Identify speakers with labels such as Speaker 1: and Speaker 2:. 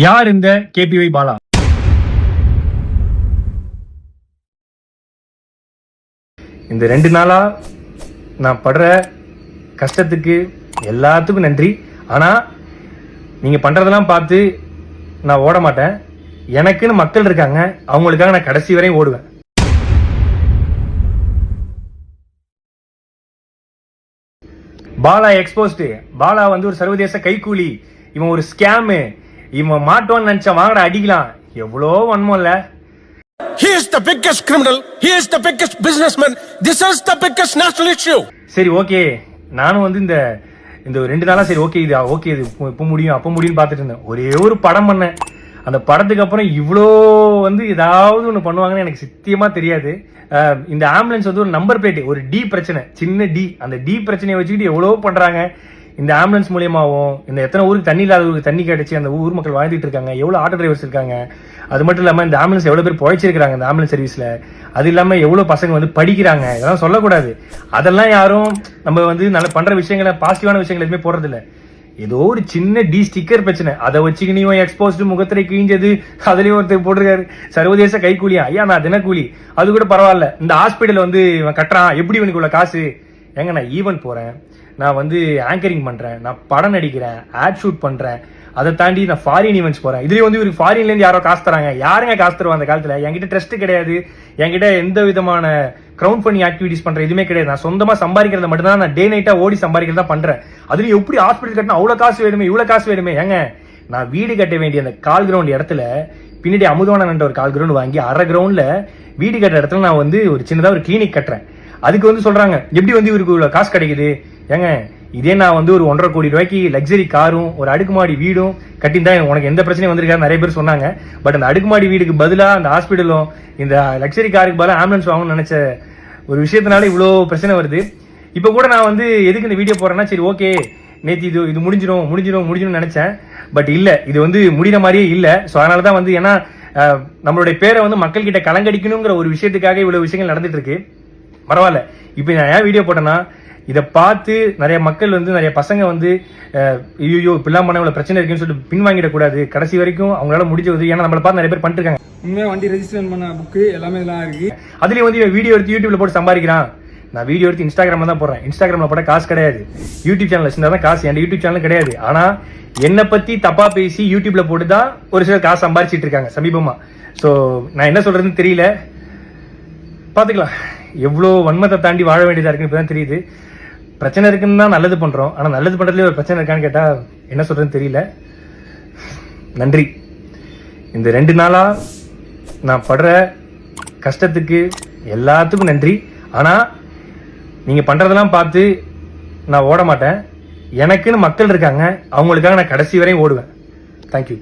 Speaker 1: யார் இந்த கேபிஒய் பாலா? இந்த 2 நாளா நான் படுற கஷ்டத்துக்கு எல்லாத்துக்கும் நன்றி. ஆனா நீங்க பண்றதெல்லாம் பார்த்து நான் ஓட மாட்டேன். எனக்குன்னு மக்கள் இருக்காங்க, அவங்களுக்காக நான் கடைசி வரையும் ஓடுவேன். பாலா எக்ஸ்போஸ்ட். பாலா வந்து ஒரு சர்வதேச கைக்கூலி, இவன் ஒரு ஸ்கேமு, இவன் மாட்டோன்னு நினைச்ச வாங்கட அடிக்கலாம். எவ்வளோ வன்மம் இல்ல.
Speaker 2: He is the biggest criminal. He is the biggest businessman. This is the biggest national issue.
Speaker 1: சரி ஓகே, நானும் வந்து இந்த 2 நாளா சரி ஓகே இது இப்போ முடியும் அப்போ முடியும்னு பார்த்துட்டு இருந்தேன். ஒரே ஒரு படம் பண்ணேன். அந்த படத்துக்கு அப்புறம் இவ்வளோ வந்து ஏதாவது ஒன்று பண்ணுவாங்கன்னு எனக்கு சத்தியமா தெரியாது. இந்த ஆம்புலன்ஸ் வந்து ஒரு நம்பர் பிளேட், ஒரு டி பிரச்சனை, சின்ன டி, அந்த டி பிரச்சனையை வச்சுக்கிட்டு எவ்வளோ பண்றாங்க. இந்த ஆம்புலன்ஸ் மூலியமாவும் இந்த எத்தனை ஊருக்கு தண்ணி இல்லாத ஊருக்கு தண்ணி கிடைச்சி அந்த ஊர் மக்கள் வாழ்ந்துட்டு இருக்காங்க, எவ்வளோ ஆட்டோ டிரைவர்ஸ் இருக்காங்க. அது மட்டும் இல்லாமல் இந்த ஆம்புலன்ஸ் எவ்வளோ பேர் பொழைச்சிருக்காங்க இந்த ஆம்புலன்ஸ் சர்வீஸ்ல. அது இல்லாமல் எவ்வளோ பசங்க வந்து படிக்கிறாங்க. இதெல்லாம் சொல்லக்கூடாது. அதெல்லாம் யாரும் நம்ம வந்து நல்ல பண்ற விஷயங்களை, பாசிட்டிவான விஷயங்கள் எதுவுமே போடுறது இல்லை. ஏதோ ஒரு சின்ன டி ஸ்டிக்கர் பிரச்சனை, அதை வச்சுக்கு நீ எக்ஸ்போஸ்டு முகத்திரை கிழிஞ்சது, அதுலயும் ஒருத்தர் போட்டிருக்காரு சர்வதேச கைக்கூலியா. ஐயா நான் தினக்கூலி, அது கூட பரவாயில்ல. இந்த ஹாஸ்பிட்டல் வந்து இவன் கட்டுறான், எப்படி இவனுக்கு உள்ள காசு? ஏங்க நான் ஈவென்ட் போறேன், நான் வந்து ஆங்கரிங் பண்றேன், நான் படம் நடிக்கிறேன், ஆட் ஷூட் பண்றேன், அதை தாண்டி நான் ஃபாரின் ஈவெண்ட்ஸ் போறேன். இதுலயும் வந்து இவருக்கு ஃபாரின்ல இருந்து யாரோ காசு தராங்க. யாருங்க காசு தருவா அந்த காலத்துல? என்கிட்ட ட்ரஸ்ட் கிடையாது, என்கிட்ட எந்த விதமான கிரவுண்ட் ஃபண்டிங் ஆக்டிவிட்டிஸ் பண்ற எதுவுமே கிடையாது. நான் சொந்தமா சம்பாதிக்கிறத மட்டும் தான், நான் டே நைட்டா ஓடி சம்பாதிக்கிறதா பண்றேன். அதுலயும் எப்படி ஹாஸ்பிட்டல் கட்டினா அவ்வளவு காசு வேணுமே, இவ்வளவு காசு வேணுமே? ஏங்க நான் வீடு கட்ட வேண்டிய அந்த கால் கிரவுண்ட் இடத்துல பின்னாடி அமுதவானன் ஒரு கால் கிரவுண்ட் வாங்கி அரை கிரவுண்ட்ல வீடு கட்டுற இடத்துல நான் வந்து ஒரு சின்னதா ஒரு கிளினிக் கட்டுறேன். அதுக்கு வந்து சொல்றாங்க எப்படி வந்து இவருக்கு இவ்வளவு காசு கிடைக்குது? ஏங்க இதே நான் வந்து ஒரு 1.5 கோடி ரூபாய்க்கு லக்ஸரி காரும் ஒரு அடுக்குமாடி வீடும் கட்டியிருந்தா உனக்கு எந்த பிரச்சனையும் வந்திருக்காரு நிறைய பேர் சொன்னாங்க. பட் அந்த அடுக்குமாடி வீடுக்கு பதிலா அந்த ஹாஸ்பிட்டலும் இந்த லக்ஸரி காருக்கு பதிலாக ஆம்புலன்ஸ் வாங்கணும்னு நினைச்ச ஒரு விஷயத்தினால இவ்வளோ பிரச்சனை வருது. இப்போ கூட நான் வந்து எதுக்கு இந்த வீடியோ போறேன்னா, சரி ஓகே நேற்று இது முடிஞ்சிடும் நினைச்சேன். பட் இல்ல, இது வந்து முடிகிற மாதிரியே இல்ல. ஸோ அதனால தான் வந்து, ஏன்னா நம்மளுடைய பேரை வந்து மக்கள் கிட்ட கலங்கடிக்கணுங்கிற ஒரு விஷயத்துக்காக இவ்வளவு விஷயங்கள் நடந்துட்டு இருக்கு. பரவாயில்ல. இப்போ நான் ஏன் வீடியோ போட்டேன்னா, இதை பார்த்து நிறைய மக்கள் வந்து, நிறைய பசங்க வந்து ஐயோ இப்படிலாம் பண்ண இவ்வளவு பிரச்சனை இருக்குன்னு சொல்லிட்டு பின்வாங்கிடக்கூடாது. கடைசி வரைக்கும் அவங்களால முடிஞ்ச உதவி, ஏன்னா நம்மளை பார்த்து நிறைய பேர் பண்ணிட்டு இருக்காங்க.
Speaker 3: உண்மையாக வண்டி ரெஜிஸ்ட்ரேஷன் பண்ண புக்கு எல்லாமே இதெல்லாம் இருக்கு.
Speaker 1: அதுலயும் வந்து வீடியோ எடுத்து யூடியூப்ல போட்டு சம்பாதிக்கிறான். நான் வீடியோ எடுத்து இன்ஸ்டாகிராம்ல தான் போடுறேன். இன்ஸ்டாகிராம்ல போட காசு கிடையாது. யூடியூப் சேனல் வச்சிருந்தா தான் காசு. என் யூடியூப் சேனல் கிடையாது. ஆனா என்னை பத்தி தப்பா பேசி யூடியூப்ல போட்டு தான் ஒரு சிலர் காசு சம்பாதிச்சிட்டு இருக்காங்க சமீபமா. ஸோ நான் என்ன சொல்றதுன்னு தெரியல. பாத்துக்கலாம், எவ்வளோ வன்மத்தை தாண்டி வாழ வேண்டியதா இருக்குன்னு இப்பதான் தெரியுது. பிரச்சனை இருக்குன்னு தான் நல்லது பண்றோம், ஆனா நல்லது பண்றதுல ஒரு பிரச்சனை இருக்கான்னு கேட்டா என்ன சொல்றதுன்னு தெரியல. நன்றி. இந்த 2 நாளா நான் படுற கஷ்டத்துக்கு எல்லாத்துக்கும் நன்றி. ஆனா நீங்க பண்றதெல்லாம் பார்த்து நான் ஓட மாட்டேன். எனக்குன்னு மக்கள் இருக்காங்க, அவங்களுக்காக நான் கடைசி வரையும் ஓடுவேன். தேங்க்யூ.